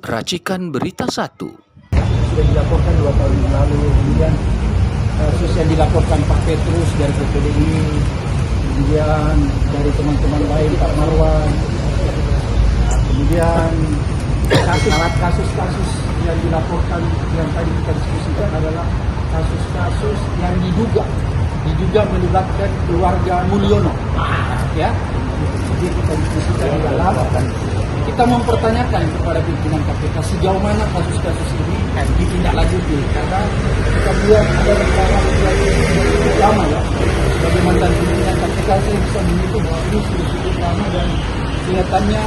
Racikan Berita 1. Sudah dilaporkan 2 tahun yang lalu, kemudian kasus yang dilaporkan Pak Petrus dari PPDI, kemudian dari teman-teman lain Pak Marwan, kemudian kasus-kasus yang dilaporkan yang tadi kita diskusikan adalah kasus-kasus yang diduga melibatkan keluarga Mulyono, ya. Jadi kita diskusikan di dalam. Kita mempertanyakan kepada pimpinan KPK sejauh mana kasus-kasus ini ditindaklanjuti, karena kita lihat ada beberapa lama ya, sebagai mantan pimpinan KPK saya bisa menyebut bahwa ini sudah lama dan kelihatannya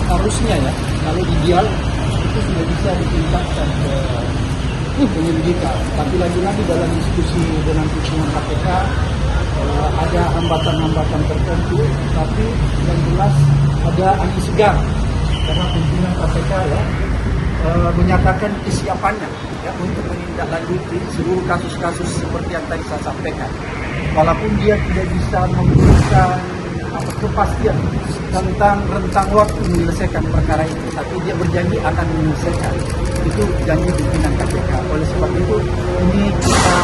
harusnya ya kalau ideal itu sudah bisa ditingkatkan ke penyelidikan. Tapi lagi-lagi dalam diskusi dengan pimpinan KPK ada hambatan-hambatan tertentu, tapi yang jelas ada angin segar karena pimpinan KPK ya menyatakan kesiapannya ya untuk menindaklanjuti seluruh kasus-kasus seperti yang tadi saya sampaikan. Walaupun dia tidak bisa memberikan kepastian tentang rentang waktu menyelesaikan perkara itu, tapi dia berjanji akan menyelesaikan. Itu janji pimpinan KPK. Oleh sebab itu ini kita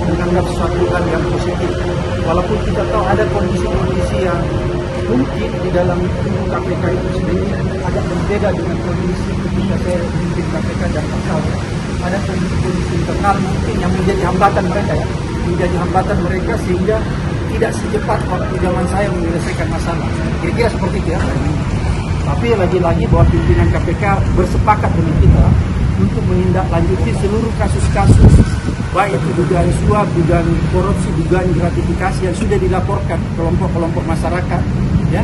menganggap suatu hal yang positif. Walaupun kita tahu ada kondisi-kondisi yang mungkin di dalam tubuh KPK itu sendiri agak berbeda dengan kondisi ketika saya memimpin KPK dan pasal. Ada kondisi-kondisi internal mungkin yang menjadi hambatan mereka ya, menjadi hambatan mereka sehingga tidak secepat waktu zaman saya menyelesaikan masalah. Kira-kira seperti itu ya. Tapi lagi-lagi bahwa pimpinan KPK bersepakat dengan kita untuk menindaklanjuti seluruh kasus-kasus, baik itu dugaan suap, dugaan korupsi, dugaan gratifikasi yang sudah dilaporkan kelompok-kelompok masyarakat ya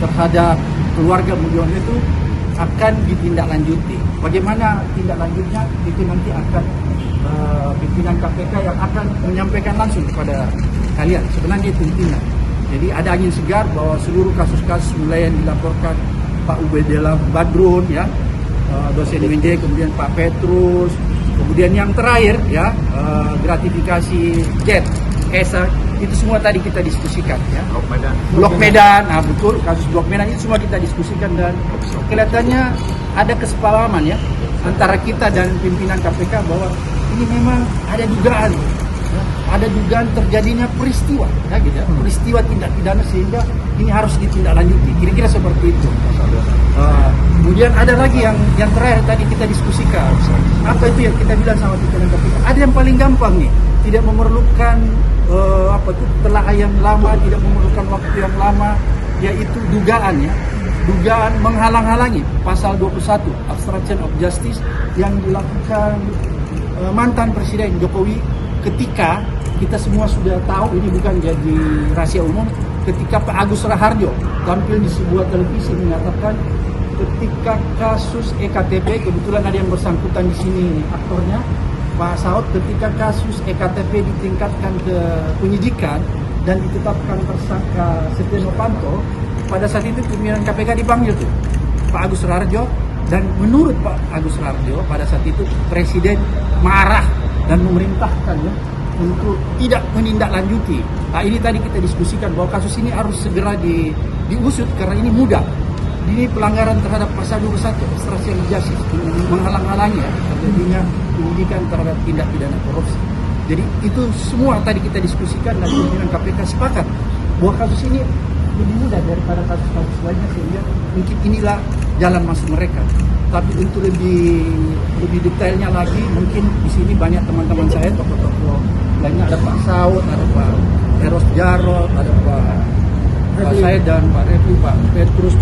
terhadap keluarga Mulyono itu akan ditindaklanjuti. Bagaimana tindak lanjutnya itu nanti akan pimpinan KPK yang akan menyampaikan langsung kepada kalian. Sebenarnya pimpinan. Jadi ada angin segar bahwa seluruh kasus-kasus mulai yang dilaporkan Pak Ubedillah Badrun ya, dosen UNJ, kemudian Pak Petrus, kemudian yang terakhir ya gratifikasi Jet, Esa, itu semua tadi kita diskusikan ya. Blok Medan, nah betul, kasus Blok Medan itu semua kita diskusikan dan kelihatannya ada kesepahaman ya antara kita dan pimpinan KPK bahwa ini memang ada dugaan, ya, ada dugaan terjadinya peristiwa, ya, gitu ya, peristiwa tindak pidana sehingga ini harus ditindaklanjuti. Kira-kira seperti itu. Kemudian ada lagi yang terakhir tadi kita diskusikan. Apa itu yang kita bilang sama pimpinan KPK? Ada yang paling gampang nih, tidak memerlukan telah yang lama, tidak memerlukan waktu yang lama, yaitu dugaan ya. Dugaan menghalang-halangi pasal 21 obstruction of justice yang dilakukan mantan Presiden Jokowi ketika kita semua sudah tahu, ini bukan jadi rahasia umum, ketika Pak Agus Raharjo tampil di sebuah televisi mengatakan ketika kasus EKTP, kebetulan ada yang bersangkutan di sini aktornya Pak Saud, ketika kasus EKTP ditingkatkan ke penyidikan dan ditetapkan tersangka Setia Novanto, pada saat itu pimpinan KPK dipanggil tuh Pak Agus Raharjo, dan menurut Pak Agus Raharjo pada saat itu Presiden marah dan memerintahkan ya untuk tidak menindaklanjuti. Nah ini tadi kita diskusikan bahwa kasus ini harus segera diusut karena ini mudah. Ini pelanggaran terhadap pasal 21 obstruction of justice, menghalang-halangi terjadinya penyidikan terhadap tindak pidana korupsi. Jadi itu semua tadi kita diskusikan dan pimpinan KPK sepakat bahwa kasus ini lebih mudah daripada kasus-kasus lainnya sehingga mungkin inilah jalan masuk mereka. Tapi untuk lebih detailnya lagi, mungkin di sini banyak teman-teman saya, tokoh-tokoh lainnya, ada Pak Saud, ada Pak Eros Jarot, ada Pak Said dan Pak Refli, Pak Petrus,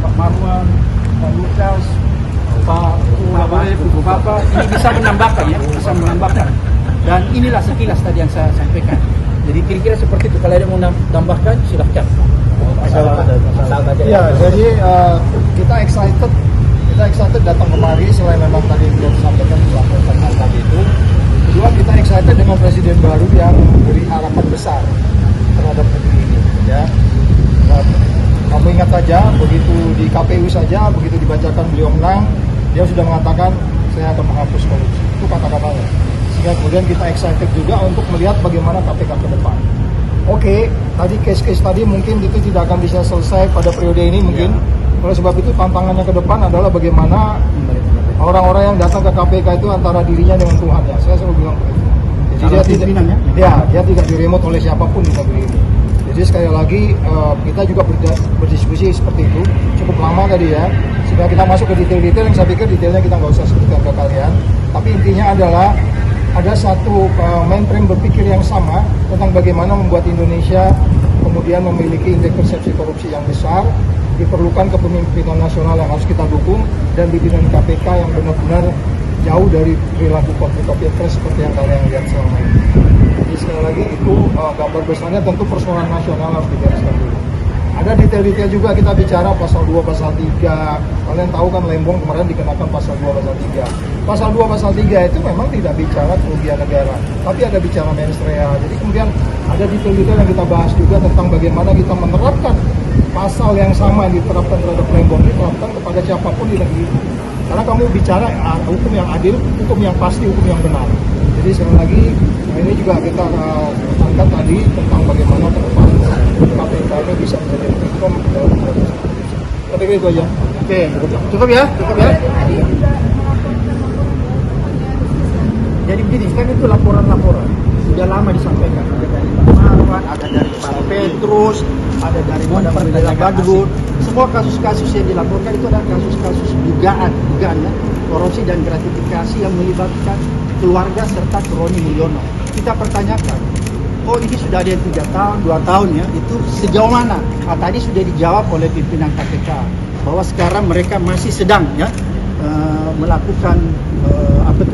Pak Marwan, Pak Lukas, Pak Papa, ini bisa menambahkan ya, bisa menambahkan. Dan inilah sekilas tadi yang saya sampaikan. Jadi kira-kira seperti itu. Kalau ada yang mau tambahkan, silahkan. Ya, jadi kita excited datang kemari selain memang tadi belum disampaikan dilaporkan hal tadi itu. Kedua, kita excited dengan presiden baru yang memberi harapan besar terhadap negeri ini. Ya, kamu ingat saja begitu di KPU saja, begitu dibacakan beliau menang, dia sudah mengatakan saya akan menghapus korupsi. Itu kata-katanya. Sehingga kemudian kita excited juga untuk melihat bagaimana KPK ke depan. Oke, tadi case-case tadi mungkin itu tidak akan bisa selesai pada periode ini mungkin. Oleh sebab itu tantangannya ke depan adalah bagaimana orang-orang yang datang ke KPK itu antara dirinya dengan Tuhannya. Saya selalu bilang begitu. Jadi dia tidak diremot oleh siapapun di negeri ini. Jadi sekali lagi kita juga berdiskusi seperti itu cukup lama tadi ya. Sehingga kita masuk ke detail-detail yang saya pikir detailnya kita nggak usah sebutkan ke kalian. Tapi intinya adalah ada satu mainframe berpikir yang sama tentang bagaimana membuat Indonesia kemudian memiliki indeks persepsi korupsi yang besar. Diperlukan kepemimpinan nasional yang harus kita dukung dan pimpinan KPK yang benar-benar jauh dari perilaku copy paste seperti yang kalian lihat selama ini. Jadi sekali lagi itu gambar besarnya tentu persoalan nasional harus dibereskan dulu. Ada detail-detail juga kita bicara pasal 2, pasal 3. Kalian tahu kan Lembong kemarin dikenakan pasal 2, pasal 3. Pasal 2, pasal 3 itu memang tidak bicara kerugian negara, tapi ada bicara mens rea. Jadi kemudian ada detail-detail yang kita bahas juga tentang bagaimana kita menerapkan pasal yang sama yang diterapkan terhadap Lembong diterapkan kepada siapapun di negeri ini. Karena kamu bicara hukum yang adil, hukum yang pasti, hukum yang benar. Jadi sekali lagi ini juga kita angkat tadi tentang bagaimana ke depan KPK ini bisa menjadi reform dalam proses. Tapi itu aja. Oke, cukup ya. Jadi begini, kan itu laporan-laporan sudah lama disampaikan, ada dari Pak Marwan, ada dari Pak Petrus, ada dari Pak Badrun. Semua kasus-kasus yang dilaporkan itu adalah kasus-kasus dugaan ya, korupsi dan gratifikasi yang melibatkan keluarga serta Roni Mulyono. Kita pertanyakan, ini sudah ada 3 tahun, 2 tahun ya, itu sejauh mana? Tadi sudah dijawab oleh pimpinan KPK bahwa sekarang mereka masih sedang ya melakukan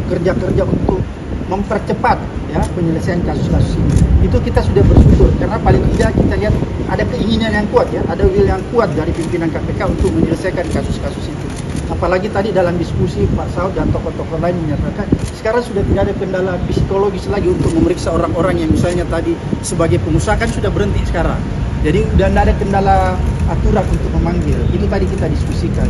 kerja-kerja untuk mempercepat ya penyelesaian kasus-kasus ini. Itu kita sudah bersyukur karena paling tidak kita lihat ada keinginan yang kuat ya, ada will yang kuat dari pimpinan KPK untuk menyelesaikan kasus-kasus itu. Apalagi tadi dalam diskusi Pak Saud dan tokoh-tokoh lain menyatakan sekarang sudah tidak ada kendala psikologis lagi untuk memeriksa orang-orang yang misalnya tadi sebagai pengusaha kan sudah berhenti sekarang. Jadi dan tidak ada kendala aturan untuk memanggil. Itu tadi kita diskusikan.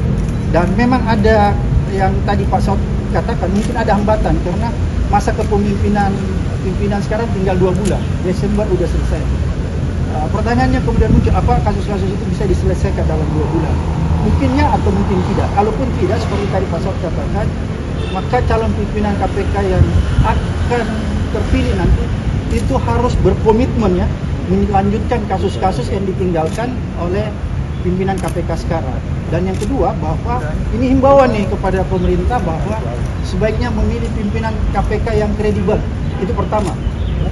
Dan memang ada yang tadi Pak Saud katakan mungkin ada hambatan karena masa kepemimpinan sekarang tinggal 2 bulan. Desember udah selesai. Pertanyaannya kemudian muncul, apa kasus-kasus itu bisa diselesaikan dalam 2 bulan? Mungkinnya atau mungkin tidak. Kalaupun tidak, seperti tadi Pak Saud katakan, maka calon pimpinan KPK yang akan terpilih nanti itu harus berkomitmen ya melanjutkan kasus-kasus yang ditinggalkan oleh pimpinan KPK sekarang. Dan yang kedua bahwa ini himbauan nih kepada pemerintah bahwa sebaiknya memilih pimpinan KPK yang kredibel. Itu pertama.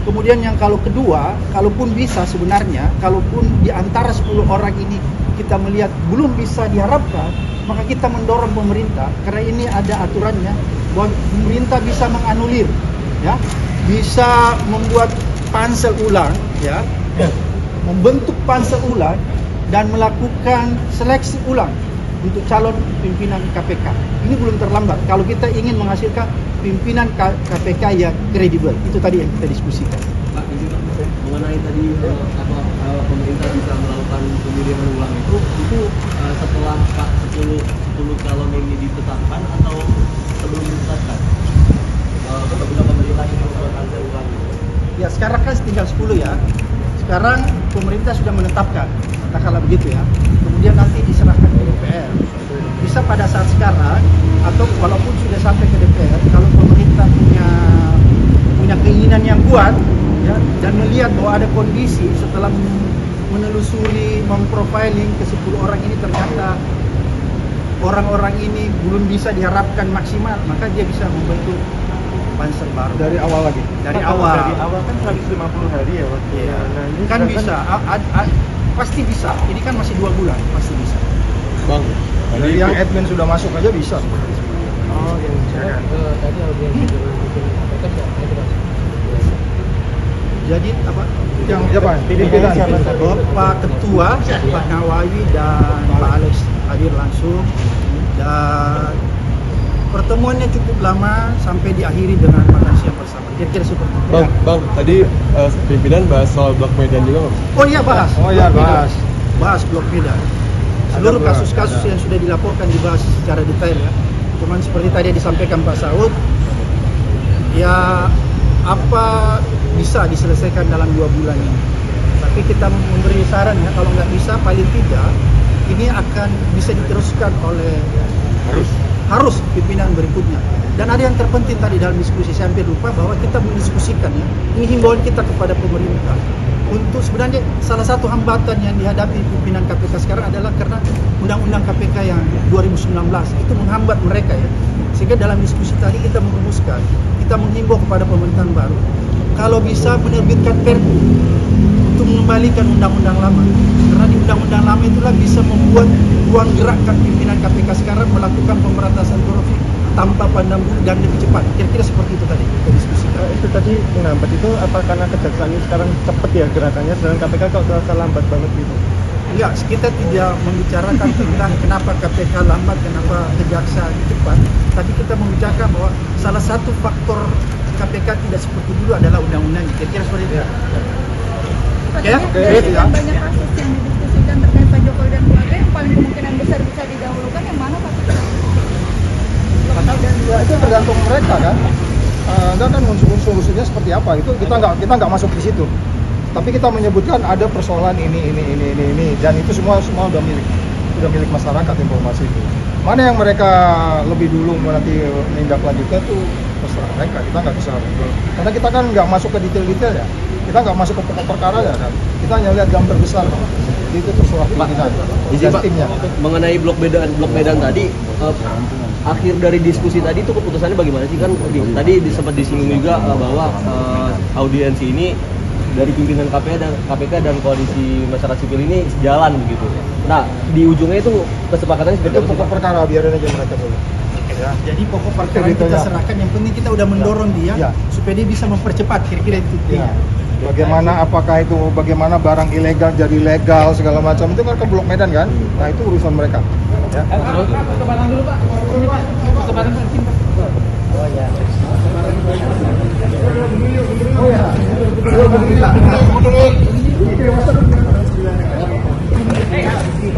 Kemudian yang kedua, kalaupun bisa sebenarnya, kalaupun di antara 10 orang ini kita melihat belum bisa diharapkan, maka kita mendorong pemerintah karena ini ada aturannya bahwa pemerintah bisa menganulir ya, bisa membuat pansel ulang ya, membentuk pansel ulang dan melakukan seleksi ulang untuk calon pimpinan KPK. Ini belum terlambat kalau kita ingin menghasilkan pimpinan KPK yang kredibel. Itu tadi yang kita diskusikan. Pak, ini mengenai tadi pemerintah bisa melakukan pemilihan ulang itu setelah 10 calon ini ditetapkan atau sebelum ditetapkan? Ketika pemerintah ingin melakukan ulang. Ya sekarang kan tinggal 10 ya. Sekarang pemerintah sudah menetapkan, katakanlah begitu ya. Kemudian nanti diserahkan ke DPR. Bisa pada saat sekarang atau walaupun sudah sampai ke DPR, kalau pemerintah punya keinginan yang kuat ya, dan melihat bahwa ada kondisi setelah menelusuri, memprofiling ke 10 orang ini ternyata orang-orang ini belum bisa diharapkan maksimal, maka dia bisa membentuk pansel baru Dari awal lagi. dari awal. Dari awal kan 150 hari ya waktu. Iya. Nah, ini Kan sudah bisa, pasti bisa. Ini kan masih 2 bulan, pasti bisa. Bang, Dari yang admin sudah masuk aja bisa. Oh, yang bicara. Jadi apa? Yang apa? Pimpinan. Pak Ketua, Pak Nawawi dan Pak Alex hadir langsung. Dan pertemuannya cukup lama sampai diakhiri dengan makan siang bersama. Kira-kira seperti itu. Bang, tadi pimpinan bahas soal blok Medan juga nggak? Oh iya bahas. Oh iya, Blok Medan. bahas. Bahas blok Medan. Seluruh Ada, kasus-kasus ada. yang sudah dilaporkan dibahas secara detail ya. Cuman seperti tadi disampaikan Pak Saud, ya apa bisa diselesaikan dalam 2 bulan ini. Tapi kita memberi saran ya, kalau nggak bisa paling tidak ini akan bisa diteruskan oleh harus pimpinan berikutnya. Dan ada yang terpenting tadi dalam diskusi, saya hampir lupa bahwa kita mendiskusikan ya, ini himbauan kita kepada pemerintah. Untuk sebenarnya salah satu hambatan yang dihadapi pimpinan KPK sekarang adalah karena Undang-Undang KPK yang 2019 itu menghambat mereka ya. Sehingga dalam diskusi tadi kita merumuskan, kita menghimbau kepada pemerintahan baru, kalau bisa menerbitkan Perpu untuk mengembalikan undang-undang lama. Karena di undang-undang lama itulah bisa membuat ruang gerak pimpinan KPK sekarang melakukan pemberantasan korupsi tanpa pandang bulu dan lebih cepat. Kira-kira seperti itu tadi kita diskusikan. Itu tadi menghambat itu apa karena kejaksaan ini sekarang cepat ya gerakannya, sedangkan KPK kok terasa lambat banget gitu? Enggak, kita tidak membicarakan tentang kenapa KPK lambat, kenapa kejaksaan cepat. Tapi kita membicarakan bahwa salah satu faktor KPK tidak seperti dulu adalah undang-undang. Kira-kira seperti itu. Ya, Dari banyak kasus yang didiskusikan terkait Pak Jokowi dan keluarga, yang paling kemungkinan besar bisa didahulukan yang mana Pak? Ya itu tergantung mereka kan. Anda kan unsur-unsurnya seperti apa itu kita nggak masuk di situ. Tapi kita menyebutkan ada persoalan ini dan itu semua udah milik masyarakat informasi itu. Mana yang mereka lebih dulu nanti menindaklanjutnya itu terserah mereka, kita nggak bisa. Karena kita kan nggak masuk ke detail-detail ya. Kita nggak masuk ke pokok perkara ya. Kan? Kita hanya lihat gambar besar. Itu terserah pimpinan. Izin dan Pak, timnya. mengenai blok Medan tadi, akhir dari diskusi tadi itu keputusannya bagaimana sih kan? Tadi sempat disinggung juga bahwa audiensi ini dari pimpinan KPK dan koalisi masyarakat sipil ini sejalan begitu. Nah, di ujungnya itu kesepakatannya seperti Itu pokok perkara biarin aja mereka dulu. Ya. jadi pokok perkara yang kita serahkan, yang penting kita udah mendorong dia Ya. supaya dia bisa mempercepat, kira-kira itu. Ya. Bagaimana barang ilegal jadi legal segala macam itu kan ke Blok Medan kan? Nah itu urusan mereka. Ya.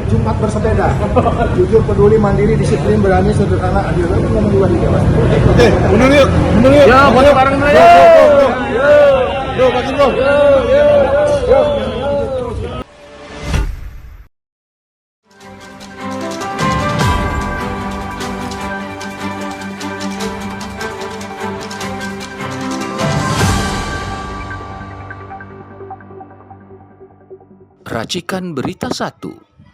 Jumat bersepeda, jujur, peduli, mandiri, disiplin, berani, sederhana, adil. Itu ngomong dua di Dewas. Oke, mundur yuk. Ya, boleh bareng aja. Yo, makin go. Yo. Racikan Berita 1.